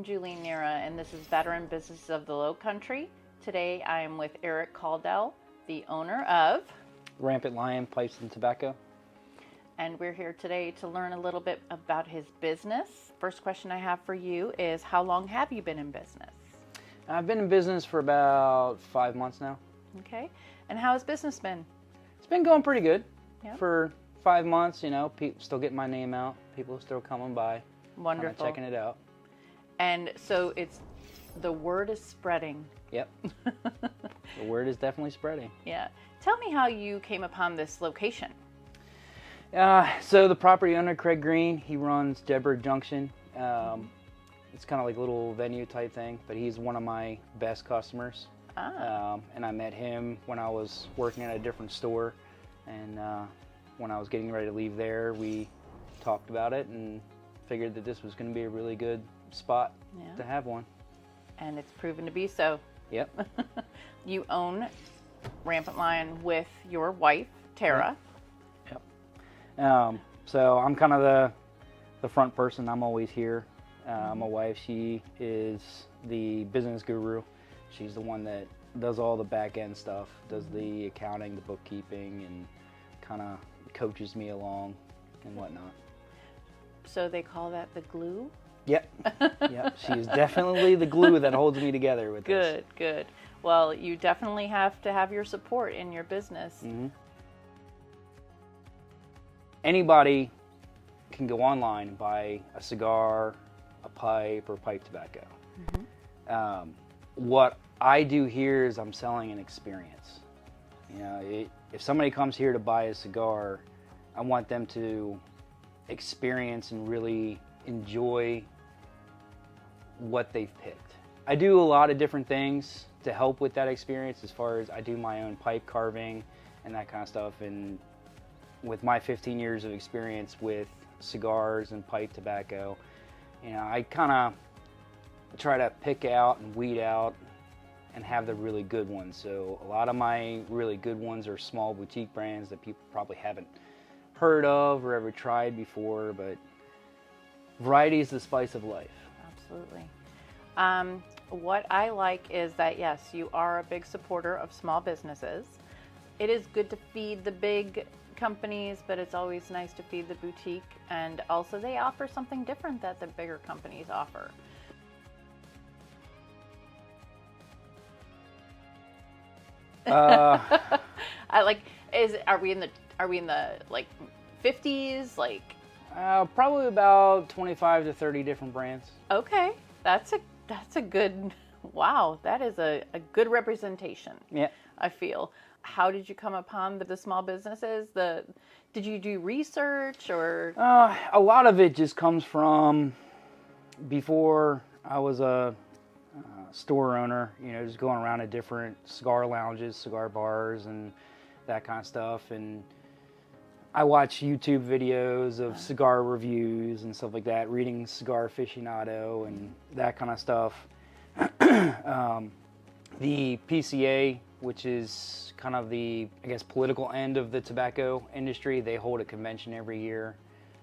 I'm Julie Neira, and this is Veteran Businesses of the Lowcountry. Today I am with Erich Caudell, the owner of Rampant Lion Pipes Tobacco. And we're here today to learn a little bit about his business. First question I have for you is, how long have you been in business? I've been in business for about 5 months now. Okay. And how has business been? It's been going pretty good. Yep. For 5 months, you know, people still getting my name out. People still coming by. Wonderful. Checking it out. And so the word is spreading. Yep. The word is definitely spreading. Yeah. Tell me how you came upon this location. So the property owner, Craig Green, he runs Jedburgh Junction. It's kind of like a little venue type thing, but he's one of my best customers. And I met him when I was working at a different store. And when I was getting ready to leave there, we talked about it and figured that this was going to be a really good spot to have one. And it's proven to be so. Yep. You own Rampant Lion with your wife, Tara. Yep. So I'm kind of the front person. I'm always here. My wife, she is the business guru. She's the one that does all the back end stuff, does the accounting, the bookkeeping, and kind of coaches me along and whatnot. So they call that the glue? Yep. Yep. She is definitely the glue that holds me together with this. Good, good. Well, you definitely have to have your support in your business. Mm-hmm. Anybody can go online and buy a cigar, a pipe, or pipe tobacco. Mm-hmm. What I do here is I'm selling an experience. You know, if somebody comes here to buy a cigar, I want them to experience and really enjoy what they've picked. I do a lot of different things to help with that experience, as far as I do my own pipe carving and that kind of stuff. And with my 15 years of experience with cigars and pipe tobacco, you know, I kind of try to pick out and weed out and have the really good ones. So a lot of my really good ones are small boutique brands that people probably haven't heard of or ever tried before, but variety is the spice of life. Absolutely. What I like is that, yes, you are a big supporter of small businesses. It is good to feed the big companies, but it's always nice to feed the boutique, and also they offer something different that the bigger companies offer. Are we in the like 50s, like probably about 25 to 30 different brands. Okay, that's a good, wow, that is a good representation. Yeah, I feel. How did you come upon the small businesses? Did you do research, or? A lot of it just comes from before I was a store owner, you know, just going around to different cigar lounges, cigar bars, and that kind of stuff. And I watch YouTube videos of cigar reviews and stuff like that, reading Cigar Aficionado and that kind of stuff. The PCA, which is kind of the, I guess, political end of the tobacco industry, they hold a convention every year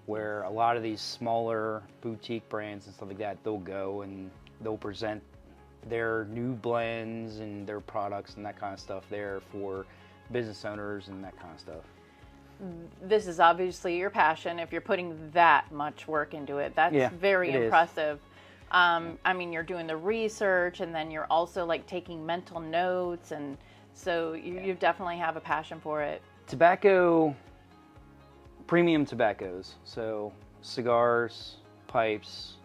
where a lot of these smaller boutique brands and stuff like that, they'll go and they'll present their new blends and their products and that kind of stuff there for business owners and that kind of stuff. This is obviously your passion. If you're putting that much work into it, that's very impressive. I mean, you're doing the research, and then you're also like taking mental notes, and so you definitely have a passion for it. Tobacco, premium tobaccos, so cigars, pipes,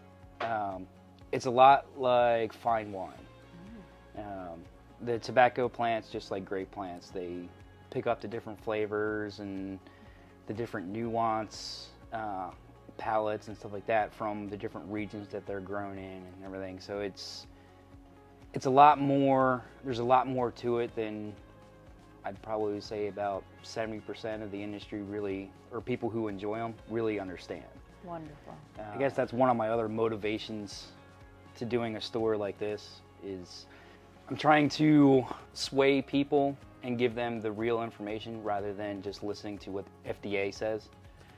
it's a lot like fine wine. The tobacco plants, just like grape plants, they pick up the different flavors and the different nuance, palettes and stuff like that from the different regions that they're grown in and everything. So it's a lot more, there's a lot more to it than I'd probably say about 70% of the industry really, or people who enjoy them, really understand. Wonderful. I guess that's one of my other motivations to doing a store like this, is I'm trying to sway people and give them the real information rather than just listening to what FDA says.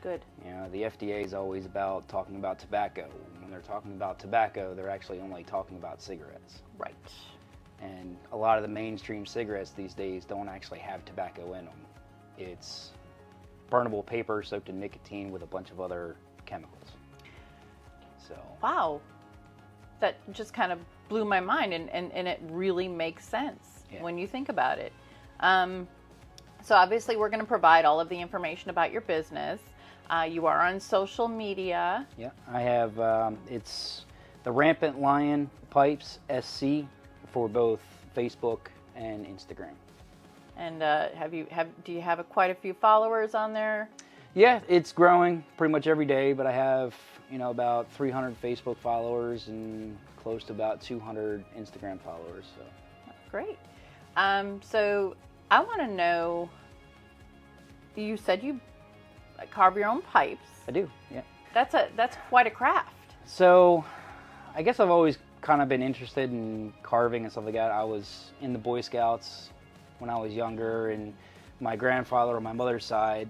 Good. You know, the FDA is always about talking about tobacco. When they're talking about tobacco, they're actually only talking about cigarettes. Right. And a lot of the mainstream cigarettes these days don't actually have tobacco in them. It's burnable paper soaked in nicotine with a bunch of other chemicals. So. Wow. That just kind of blew my mind, and it really makes sense when you think about it. So obviously we're going to provide all of the information about your business. You are on social media. Yeah, I have, it's the Rampant Lion Pipes SC for both Facebook and Instagram. And do you have quite a few followers on there? Yeah, it's growing pretty much every day, but I have, about 300 Facebook followers and close to about 200 Instagram followers. So. Great. So I want to know, you said you carve your own pipes. I do, yeah. That's quite a craft. So I guess I've always kind of been interested in carving and stuff like that. I was in the Boy Scouts when I was younger, and my grandfather on my mother's side,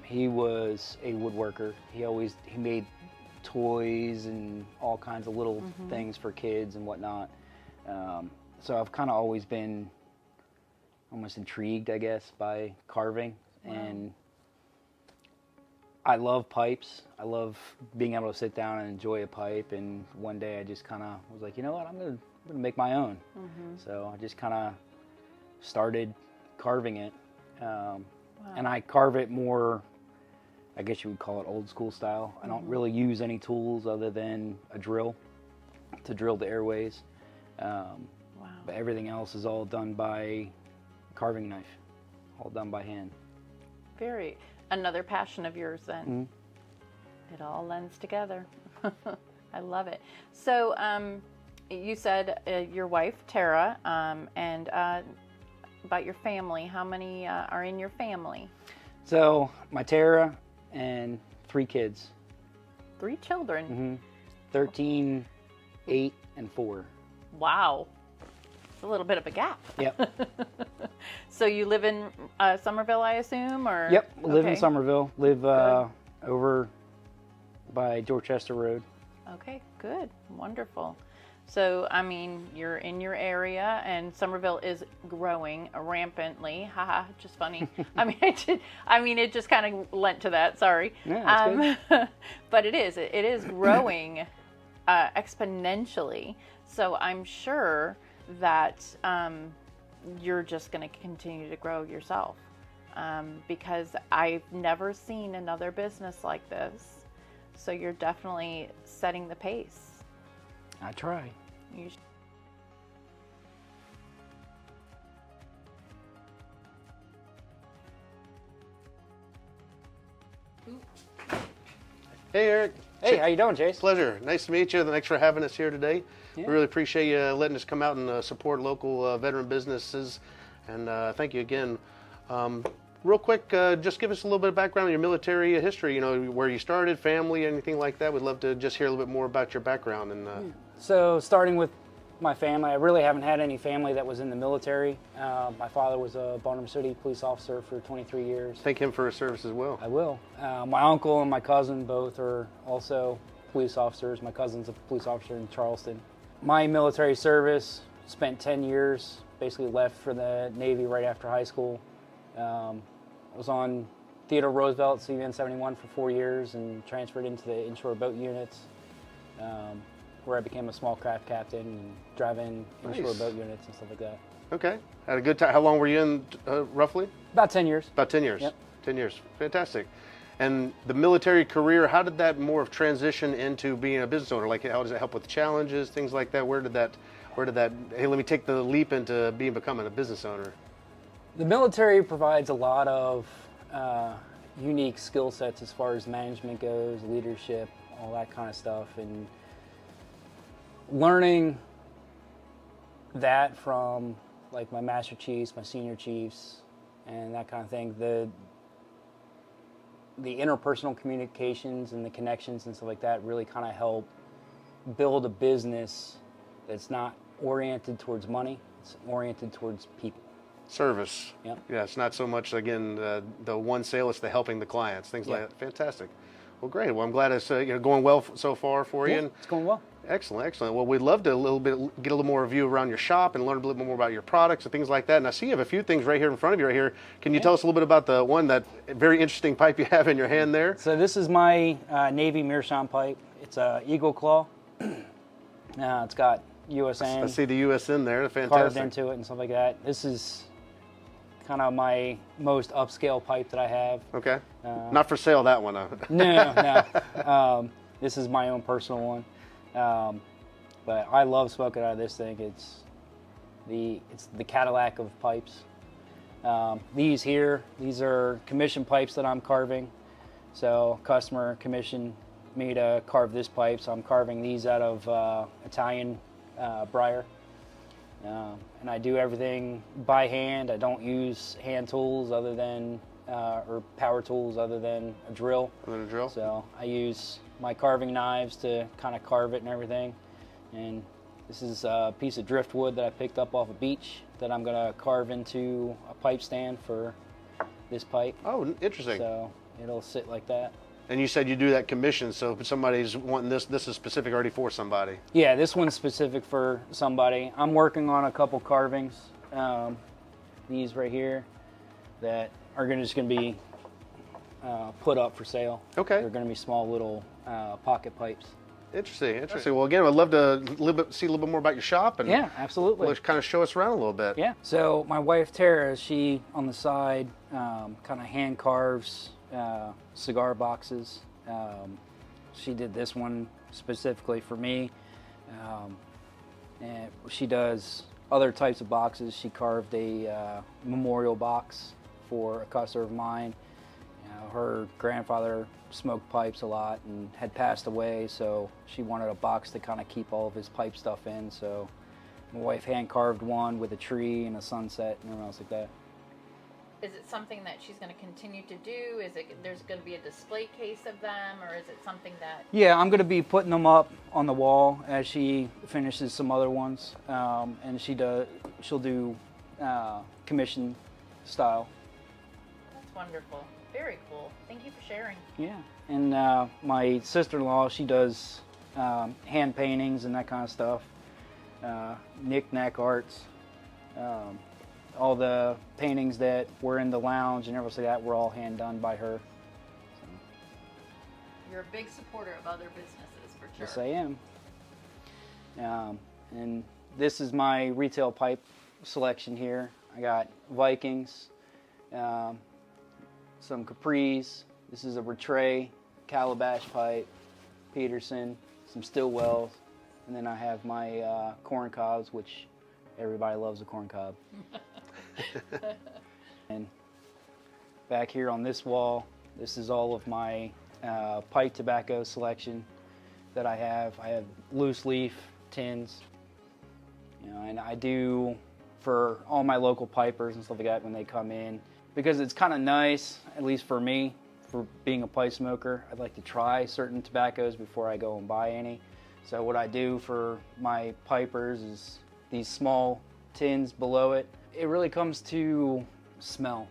he was a woodworker. He made toys and all kinds of little things for kids and whatnot. So I've kind of always been almost intrigued, I guess, by carving. Wow. And I love pipes. I love being able to sit down and enjoy a pipe. And one day I just kind of was like, you know what, I'm gonna make my own. So I just kind of started carving it. Wow. And I carve it more, I guess you would call it old school style. I don't really use any tools other than a drill to drill the airways. Wow. But everything else is all done by carving knife, all done by hand. Another passion of yours then. It all lends together. I love it. So you said your wife, Tara, and about your family. How many are in your family? So my Tara and 3 kids. 3 children? 13, 8, and 4. Wow. It's a little bit of a gap. Yep. So you live in Summerville, I assume? Or? Yep, live in Summerville. Live over by Dorchester Road. Okay, good. Wonderful. So, I mean, you're in your area, and Summerville is growing rampantly. Haha, just funny. It just kind of lent to that. Sorry. Yeah, that's good. But it is growing exponentially. So I'm sure that you're just going to continue to grow yourself, because I've never seen another business like this. So you're definitely setting the pace. I try. Hey, Eric. Hey, how you doing, Chase? Pleasure. Nice to meet you. Thanks for having us here today. Yeah. We really appreciate you letting us come out and support local veteran businesses. And thank you again. Real quick, just give us a little bit of background on your military history, where you started, family, anything like that. We'd love to just hear a little bit more about your background. And So starting with my family, I really haven't had any family that was in the military. My father was a Barnum City police officer for 23 years. Thank him for his service as well. I will. My uncle and my cousin both are also police officers. My cousin's a police officer in Charleston. My military service, spent 10 years, basically left for the Navy right after high school. I was on Theodore Roosevelt CVN 71 for 4 years and transferred into the inshore boat units, where I became a small craft captain and driving inshore boat units and stuff like that. Okay. Had a good time. How long were you in, roughly? About 10 years. About 10 years. Yep. 10 years. Fantastic. And the military career, how did that more of transition into being a business owner? Like, how does it help with challenges, things like that? Where did that, hey, let me take the leap into becoming a business owner? The military provides a lot of unique skill sets as far as management goes, leadership, all that kind of stuff. And learning that from like my master chiefs, my senior chiefs, and that kind of thing, the interpersonal communications and the connections and stuff like that really kind of help build a business that's not oriented towards money, it's oriented towards people. Service. Yep. Yeah, it's not so much, again, the one sale, it's the helping the clients, things Yeah. like that. Fantastic. Well, great. Well, I'm glad it's going well so far for you. Yeah, And it's going well. excellent, excellent. Well, we'd love to get a little more review around your shop and learn a little bit more about your products and things like that. And I see you have a few things right here in front of you right here. Can you tell us a little bit about the one, that very interesting pipe you have in your hand there? So this is my Navy Meerschaum pipe. It's a Eagle Claw. It's got USN I see the USN there. Fantastic. carved into it and stuff like that. This is kind of my most upscale pipe that I have. Okay. Not for sale, that one. No. This is my own personal one. But I love smoking out of this thing. It's the Cadillac of pipes. These are commission pipes that I'm carving. So customer commissioned me to carve this pipe, so I'm carving these out of Italian briar. And I do everything by hand. I don't use hand tools other than, or power tools other than a drill. Other than a drill? So I use my carving knives to kind of carve it and everything. And this is a piece of driftwood that I picked up off a beach that I'm going to carve into a pipe stand for this pipe. Oh, interesting. So it'll sit like that. And you said you do that commission, so if somebody's wanting this is specific already for somebody. Yeah, this one's specific for somebody. I'm working on a couple carvings, these right here, that are just going to be put up for sale. Okay. They're going to be small little pocket pipes. Interesting, interesting. Well, again, I'd love to see a little bit more about your shop and Yeah, absolutely. kind of show us around a little bit. Yeah. So my wife Tara, she on the side kind of hand carves cigar boxes. She did this one specifically for me, and she does other types of boxes. She carved a memorial box for a customer of mine. Her grandfather smoked pipes a lot and had passed away, so she wanted a box to kind of keep all of his pipe stuff in. So my wife hand carved one with a tree and a sunset and everything else like that. Is it something that she's going to continue to do? Is it there's going to be a display case of them, or is it something that? Yeah, I'm going to be putting them up on the wall as she finishes some other ones, and she'll do commission style. That's wonderful. Very cool. Thank you for sharing. Yeah, and my sister-in-law, she does hand paintings and that kind of stuff, knick-knack arts. All the paintings that were in the lounge and everything like that were all hand done by her. So. You're a big supporter of other businesses, for sure. Yes, I am. And this is my retail pipe selection here. I got Vikings, some Capris. This is a Rattray Calabash pipe, Peterson, some Stillwells, and then I have my corn cobs, which everybody loves a corn cob. And back here on this wall, this is all of my pipe tobacco selection that I have. I have loose leaf tins, and I do for all my local pipers and stuff like that when they come in, because it's kind of nice, at least for me, for being a pipe smoker. I'd like to try certain tobaccos before I go and buy any. So what I do for my pipers is these small tins below it. It really comes to smell.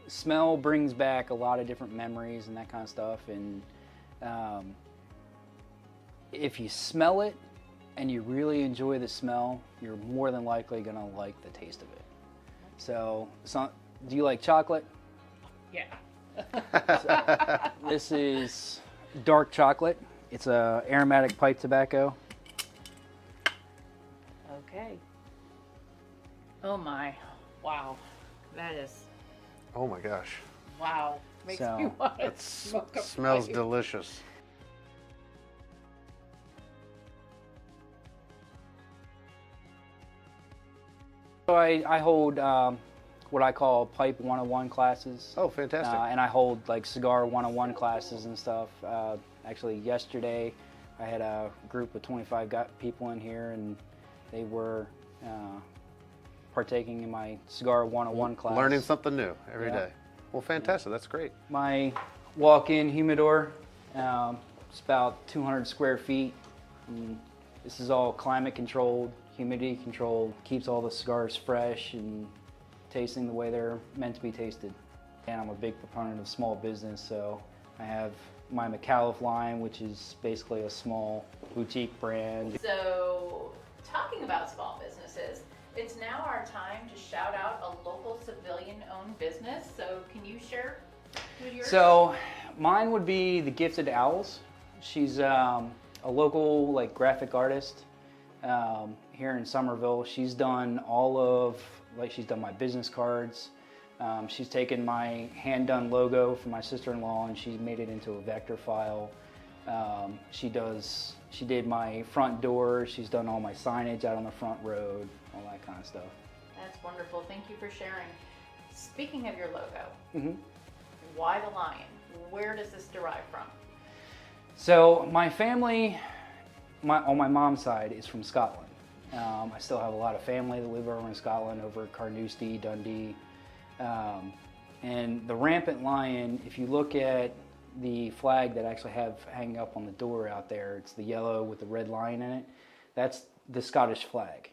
Smell brings back a lot of different memories and that kind of stuff. And if you smell it and you really enjoy the smell, you're more than likely gonna like the taste of it. So, do you like chocolate? Yeah. So, this is dark chocolate. It's a aromatic pipe tobacco. Okay. Oh my. Wow. That is. Oh my gosh. Wow. Makes So, me want to That smoke a smells pipe. delicious. So I hold what I call pipe 101 classes. Oh, fantastic. And I hold like cigar 101 classes and stuff. Actually, yesterday I had a group of 25 people in here, and they were partaking in my cigar 101 class. Learning something new every Yeah. day. Well, fantastic. That's great. My walk-in humidor, it's about 200 square feet. And this is all climate controlled, humidity controlled, keeps all the cigars fresh and tasting the way they're meant to be tasted. And I'm a big proponent of small business, so I have my McAuliffe line, which is basically a small boutique brand. So, talking about small businesses, it's now our time to shout out a local civilian-owned business. So, can you share who yours? So, mine would be the Gifted Owls. She's a local like graphic artist here in Summerville. She's done she's done my business cards. She's taken my hand-done logo from my sister-in-law and she's made it into a vector file. She did my front door. She's done all my signage out on the front road, all that kind of stuff. That's wonderful. Thank you for sharing. Speaking of your logo, Mm-hmm. why the lion? Where does this derive from? So my family, on my mom's side, is from Scotland. I still have a lot of family that live over in Scotland, over at Carnoustie, Dundee. And the Rampant Lion, if you look at the flag that I actually have hanging up on the door out there, it's the yellow with the red lion in it. That's the Scottish flag.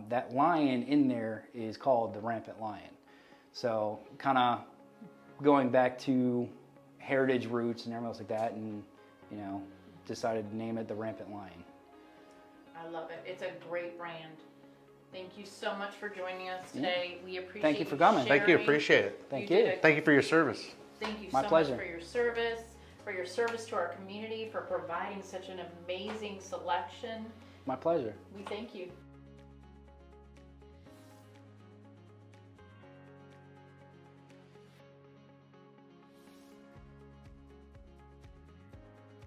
That lion in there is called the Rampant Lion. So kind of going back to heritage roots and everything else like that, and decided to name it the Rampant Lion. I love it. It's a great brand. Thank you so much for joining us today. We appreciate Thank you for coming. sharing. Thank you. Appreciate it. Thank you. Thank you for your service. Thank you My so pleasure. much for your service to our community, for providing such an amazing selection. My pleasure. We thank you.